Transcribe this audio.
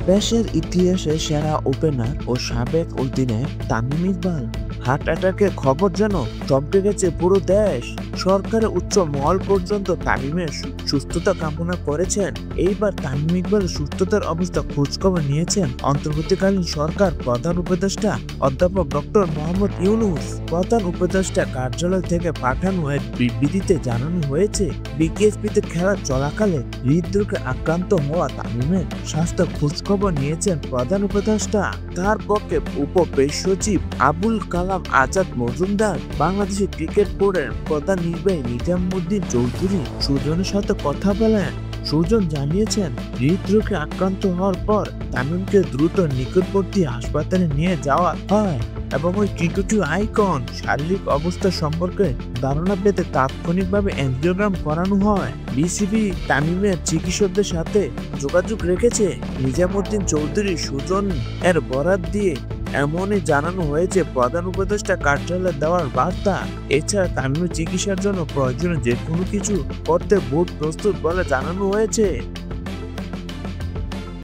দেশের ইতিহাসে সেরা ওপেনার ও সাবেক অধিনায়ক তামিম ইকবাল হার্ট অ্যাটাকের খবর যেন চমকে গেছে পুরো দেশ। সরকারের উচ্চ মহল পর্যন্ত তামিমের সুস্থতা কামনা করেছেন। এইবার তামিম ইকবালের সুস্থতার অবস্থা খোঁজখবর নিয়েছেন অন্তর্বর্তীকালীন সরকার প্রধান উপদেষ্টা অধ্যাপক ডক্টর মোহাম্মদ ইউনূস। প্রধান উপদেষ্টা কার্যালয় থেকে পাঠানো এক বিবৃতিতে জানানো হয়েছে, বিকেএসপিতে খেলা চলাকালে হৃদরোগে আক্রান্ত হওয়া তামিমের স্বাস্থ্য খোঁজখবর নিয়েছেন প্রধান উপদেষ্টা। তার পক্ষে উপপেশ সচিব আবুল কালাম আজাদ মজুমদার, বাংলাদেশ ক্রিকেট বোর্ডের প্রধান নির্বাহী নিজামুদ্দিন চৌধুরী সুজনের সাথে কথা বলেন। সুজন জানিয়েছেন, হৃদরোগে আক্রান্ত হওয়ার পর তামিমকে দ্রুত নিকটবর্তী হাসপাতালে নিয়ে যাওয়া হয় এবং ওই টি-টোয়েন্টি আইকন শারীরিক অবস্থা সম্পর্কে ধারণা পেতে তাৎক্ষণিকভাবে এনজিওগ্রাম করানো হয়। বিসিবি তামিমের চিকিৎসকদের সাথে যোগাযোগ রেখেছে। নিজামুদ্দিন চৌধুরী সুজন এর বরাত দিয়ে এমনই জানানো হয়েছে প্রধান উপদেষ্টা কার্যালয়ে দেওয়ার বার্তা। এছাড়া তামিমের চিকিৎসার জন্য প্রয়োজনীয় যে কোনো কিছু করতে বোর্ড প্রস্তুত বলে জানানো হয়েছে।